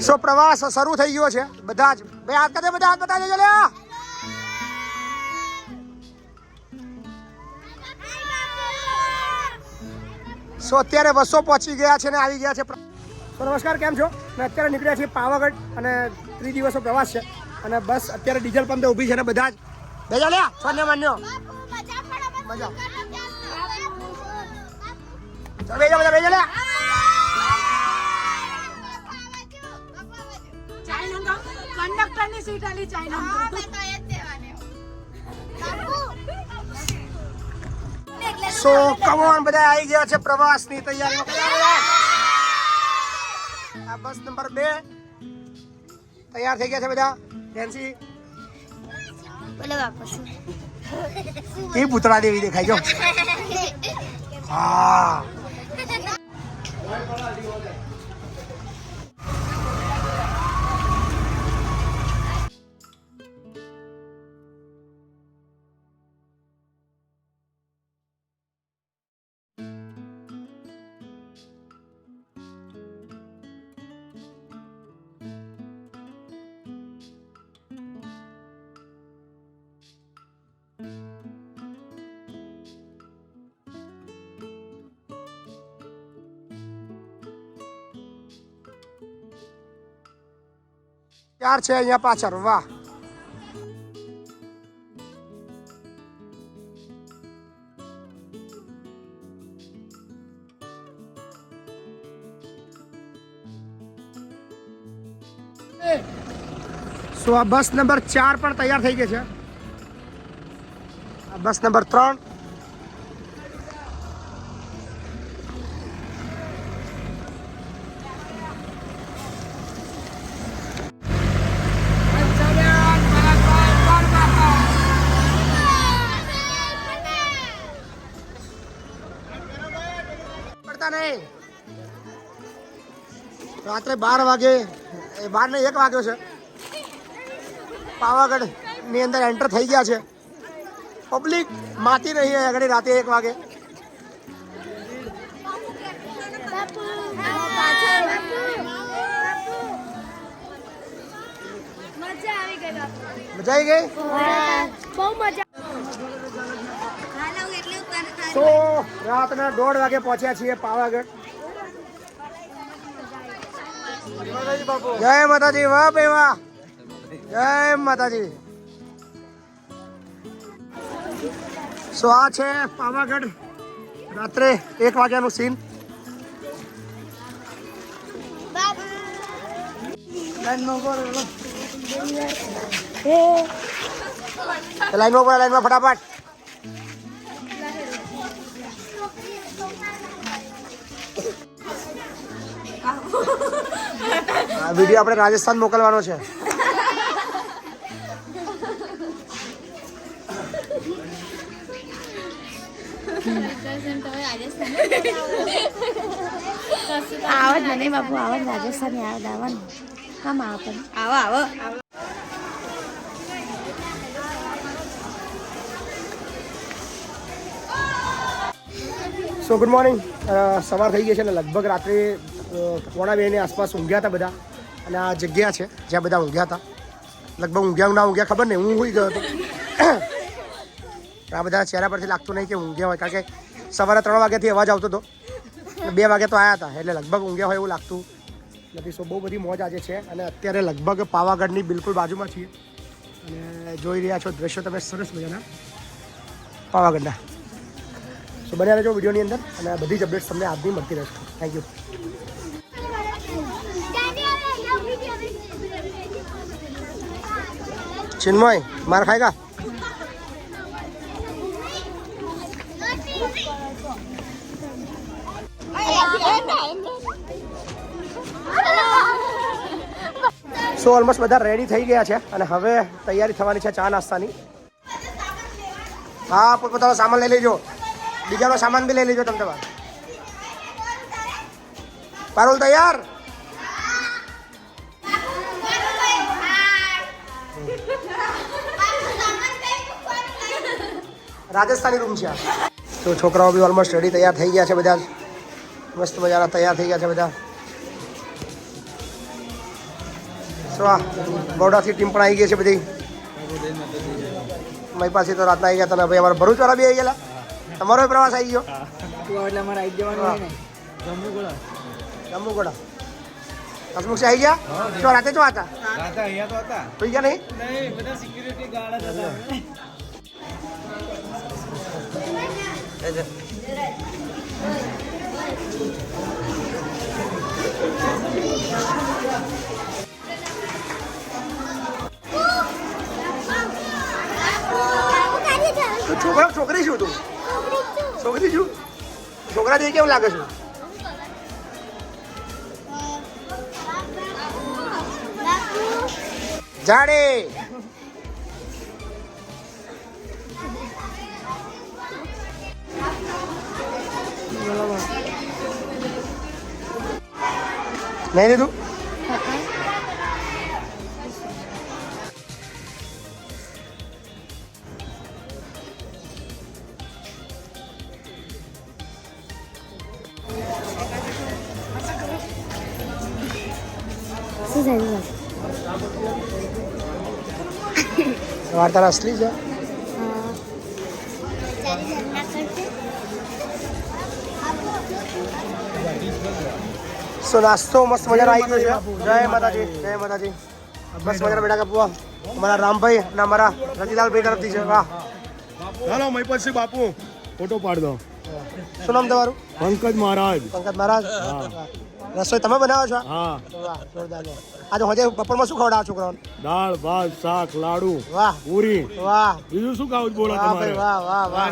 સો પ્રવાસ શરૂ થઈ ગયો છે બધા જ ભાઈ હાથ કરે બધા હાથ બતાવી દેજો લે સો અત્યારે બસો પહોંચી ગયા છે ને આવી ગયા છે તો નમસ્કાર કેમ છો ને અત્યારે નીકળ્યા છીએ પાવાગઢ અને 3 દિવસનો પ્રવાસ છે અને બસ અત્યારે ડીઝલ પંપે ઊભી છે ને બધા જ બેજા લે સોને માન્યો મજા ચાલ બેજા બધા બેજા લે કંડક્ટરની સીટ આલી ચાઇના સો કમોન બધા આવી ગયા છે પ્રવાસની તૈયારીઓ આ બસ નંબર 2 તૈયાર થઈ ગયા છે બધા ફેન્સી બોલો બાપુ કે પુતળા દેવી દેખાય જો હા ચાર છે અહીંયા પાછળ વાહ સો આ બસ નંબર 4 પણ તૈયાર થઈ ગઈ છે આ બસ નંબર 3 રાત્રે 12 વાગે 12 ને 1 વાગ્યો છે પાવાગઢ ની અંદર એન્ટર થઈ ગયા છે પબ્લિક માતી રહી है આગળ રાતે 1 વાગે મજા આવી ગઈ બહુ મજા તો રાતના 1:30 વાગે પહોંચ્યા છીએ પાવાગઢ જય માતાજી વાહ ભાઈ વાહ જય માતાજી સો આ છે પાવાગઢ રાત્રે 1 વાગ્યાનું સીન લાઈનમાં ફટાફટ આ વિડીયો આપણે રાજસ્થાન મોકલવાનો છે આવત નહીં બાપુ આવત રાજસ્થાન યાદ આવવાનું કામ આવો આવો સો ગુડ મોર્નિંગ સવાર થઈ ગઈ છે ને લગભગ રાત્રે 1:30 ની આસપાસ ઊંઘ્યા હતા બધા અને આ જગ્યા છે જ્યાં બધા ઊંઘ્યા હતા લગભગ ઊંઘ્યા ના ઊંઘ્યા ખબર નહીં હું ઊંઘી ગયો હતો આ બધા ચહેરા પરથી લાગતું નહીં કે ઊંઘ્યા હોય કારણ કે સવારે 3 વાગ્યાથી અવાજ આવતો હતો 2 વાગે તો આવ્યા હતા એટલે લગભગ ઊંઘ્યા હોય એવું લાગતું નથી સો બહુ બધી મોજ આજે છે અને અત્યારે લગભગ પાવાગઢની બિલકુલ બાજુમાં છીએ અને જોઈ રહ્યા છો દ્રશ્યો તમે સરસ મજાના પાવાગઢના સો બન્યા રહેજો વિડીયોની અંદર અને બધી જ અપડેટ્સ તમને આજની મળતી રહેશે થેન્ક યુ चिन्मय मार खाएगा સો ઓલમોસ્ટ બધા રેડી થઈ ગયા છે અને હવે તૈયારી થવાની છે ચા નાસ્તાની હા પોતાનો સામાન લઈ લેજો બીજાનો સામાન બી લઈ લેજો તમે તમારે પારુલ તૈયાર રાજસ્થાની રૂમ છે તો છોકરાઓ બી ઓલમોસ્ટ રેડી તૈયાર થઈ ગયા છે બધા મસ્ત મજાના તૈયાર થઈ ગયા છે બધા સો આ બરોડાથી ટીમ પણ આવી ગઈ છે બધી. મારી પાસે તો રાતના આવી ગયા હતા ને ભાઈ અમારા ભરૂચ વાળા બી આવી ગયેલા. તમારો પ્રવાસ આવી ગયો એટલે અમારે આવી જવાનું હોય ને જમ્મુગોડા હસમુખ આવી ગયા તો રાતે શું હતા રાતે અહીંયા તો હતા કોઈ ગયા નહીં નહીં બધા સિક્યુરિટી ગાર્ડ હતા તો છોકરા છોકરી શું તું છોકરી છું છોકરા જેવી કેવું લાગે છે જાડે નહીં લીધું શું થયું વાર્તા અસલી છે સો નાસ્તો મસ્ત મજાનો આવી ગયો છે જય માતાજી જય માતાજી મસ્ત મજાના બેટા કપવા અમારા રામભાઈ અને અમારા રતિલાલભાઈ તરફથી છે વાહ ચાલો મહીપતસિંહ બાપુ ફોટો પાડ દો. શું નામ તમારું પંકજ મહારાજ. પંકજ મહારાજ રસોઈ તમે બનાવો છો હા, વાહ જોરદાર આજે હોજે બપોરમાં શું ખવડાવો છોકરાઓને દાળ ભાત શાક લાડુ વાહ પૂરી વાહ બીજું શું ખાવું બોલો વાહ ભાઈ તમારે? વાહ વાહ વાહ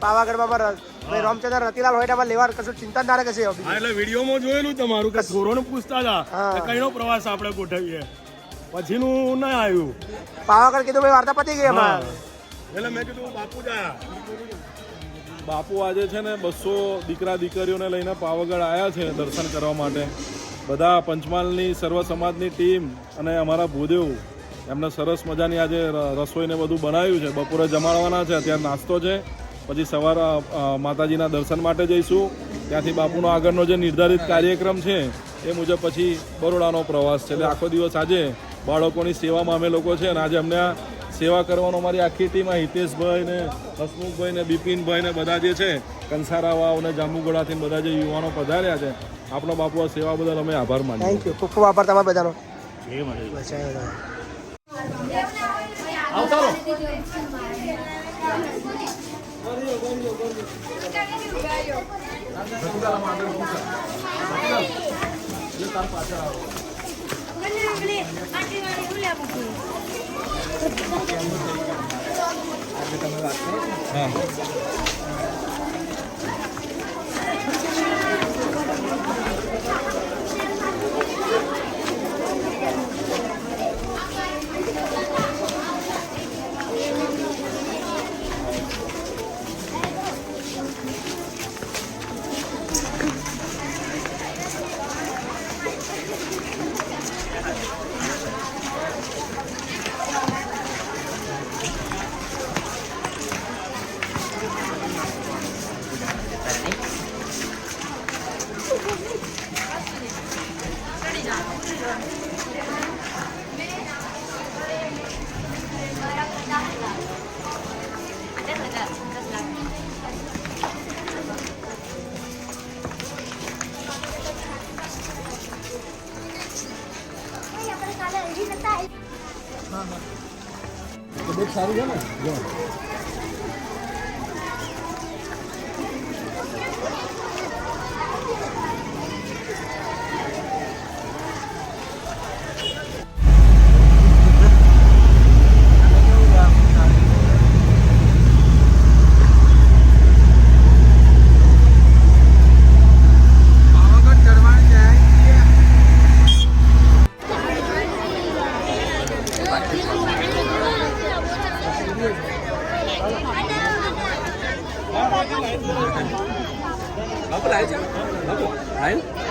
પાવાગઢમાં ભાઈ રામચંદ્ર રતિલાલ હોય એટલે લેવા કશું ચિંતા જ ના રહે કશે હા, એટલે વિડીયોમાં જોયેલું તમારું કે છોરોને પૂછતા હતા હા. કે કઈનો પ્રવાસ આપણે ગોઠવીએ, પછીનું ના આવ્યું. પાવાગઢ કીધું ભાઈ વાર્તા પતી ગઈ હા. એમાં એટલે મેં કીધું બાપુ જ આયા. બાપુ આજે છે ને 200 દીકરા દીકરીઓને લઈને પાવાગઢ આવ્યા છે દર્શન કરવા માટે. બધા પંચમહાલની સર્વ સમાજની ટીમ અને અમારા ભૂદેવ એમને સરસ મજાની આજે રસોઈને બધું બનાવ્યું છે. બપોરે જમાડવાના છે, અત્યારે નાસ્તો છે, પછી સવારે માતાજીના દર્શન માટે જઈશું. ત્યાંથી બાપુનો આગળનો જે નિર્ધારિત કાર્યક્રમ છે એ મુજબ પછી બરોડાનો પ્રવાસ છે. એટલે આખો દિવસ આજે બાળકોની સેવામાં અમે લોકો છે અને આજે અમને આ સેવા કરવાનો અમારી આખી ટીમ હિતેશભાઈ ને હસમુખભાઈ ને બિપિનભાઈ ને બધા જે છે કંસારા વાવ ને જાંબુગોડાથી બધા જે યુવાનો પધાર્યા છે, આપણો બાપુ આ સેવા બદલ અમે આભાર માનીએ. થેન્ક યુ ખૂબ ખૂબ આભાર તમારા બધાનો એ મને સારું છે ને જો.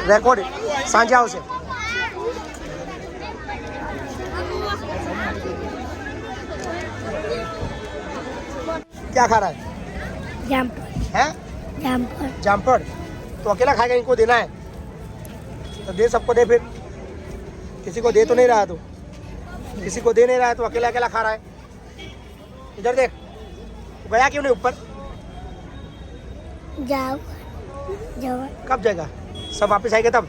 રેકોર્ડ સાંજે આવશે क्या खा रहा है जामफल हैं जामफल जामफल तो अकेला खाएगा, इनको देना है तो दे, सबको दे, फिर किसी को दे तो नहीं रहा तू किसी को दे नहीं रहा है तो अकेला अकेला खा रहा है। इधर देख, गया क्यों नहीं ऊपर? जाओ जाओ कब जाएगा? सब वापस आएगा तब।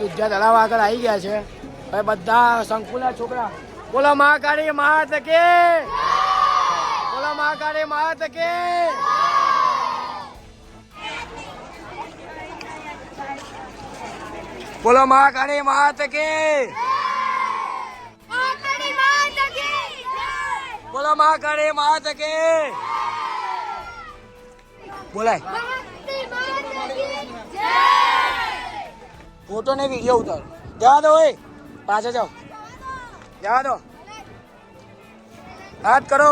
દૂધિયા તળાવ આગળ આવી ગયા છે હવે બધા સંકુલના છોકરા. બોલો મહાકાળી માત કે, બોલો મહાકાળી માત કે. બોલો મહાકાળી માત કે, બોલો મહાકાળી માત કે. બોલાય फोटो ने वीडियो उतार जवा दो ओए पाछा जाओ जवा दो हाथ करो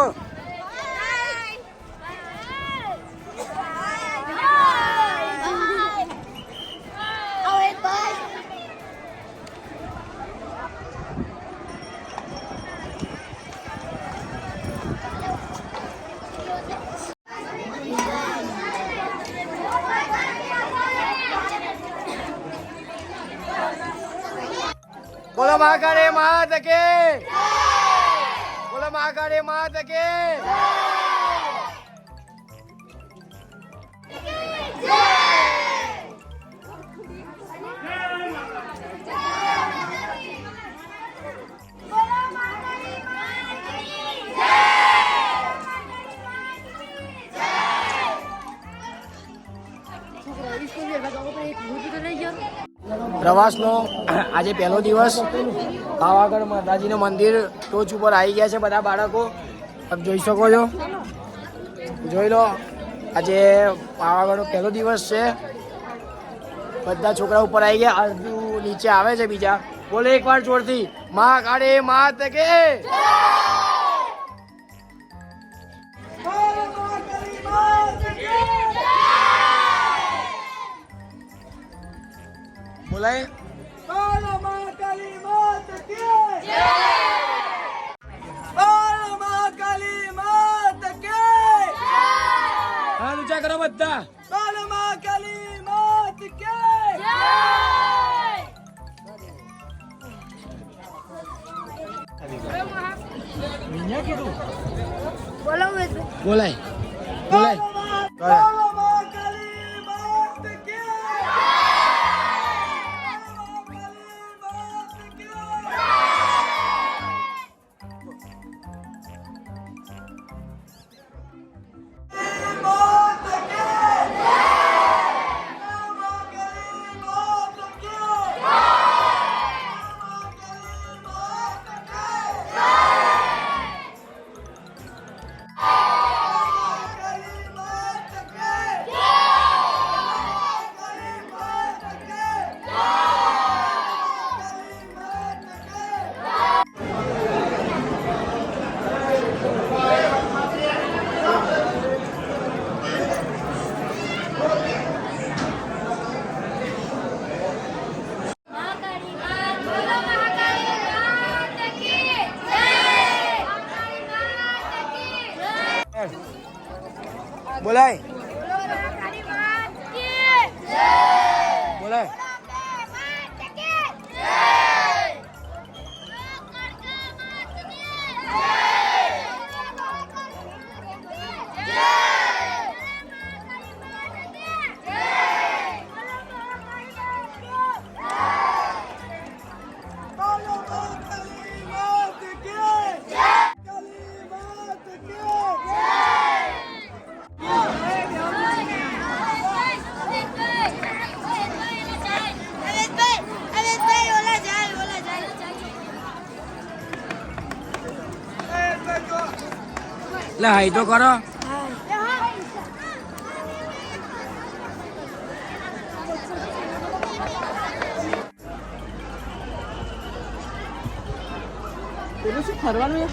बोलो महाकाली मात के, बोलो महाकाली मात के. પ્રવાસનો આજે પહેલો દિવસ. પાવાગઢ માતાજીનું મંદિર ટોચ ઉપર આવી ગયા છે બધા બાળકો. આપ જોઈ શકો છો, જોઈ લો. આજે પાવાગઢનો પહેલો દિવસ છે. બધા છોકરા ઉપર આવી ગયા, અડધું નીચે આવે છે બીજા. બોલે એકવાર જોરથી મહાકાળી માત કે. બોલાય બોલો મહાકાળી માત કે, બોલો મહાકાળી માત કે. હા ઊંચા કરો બધા. બોલો મહાકાળી માત કે. બોલાય બોલાય. બોલાય બોલાય. લે હાઈ તો કરો. પેલું શું ફરવાનું છે?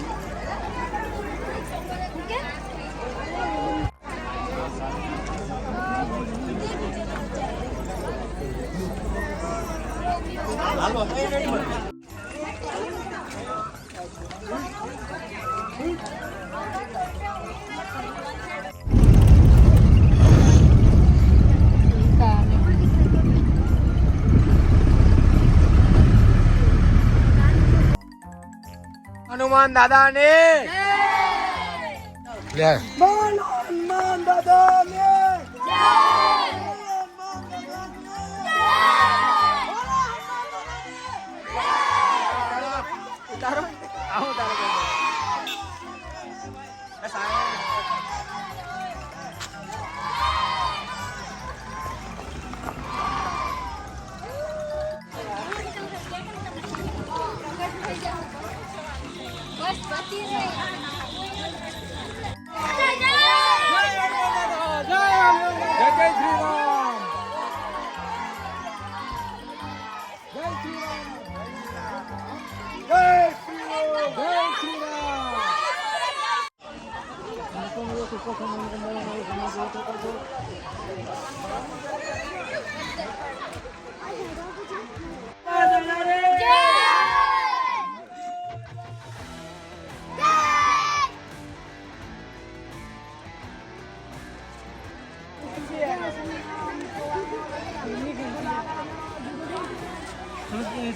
હનુમાન દાદા ને જય. બોલો હનુમાન દાદા ને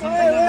સંતાઈ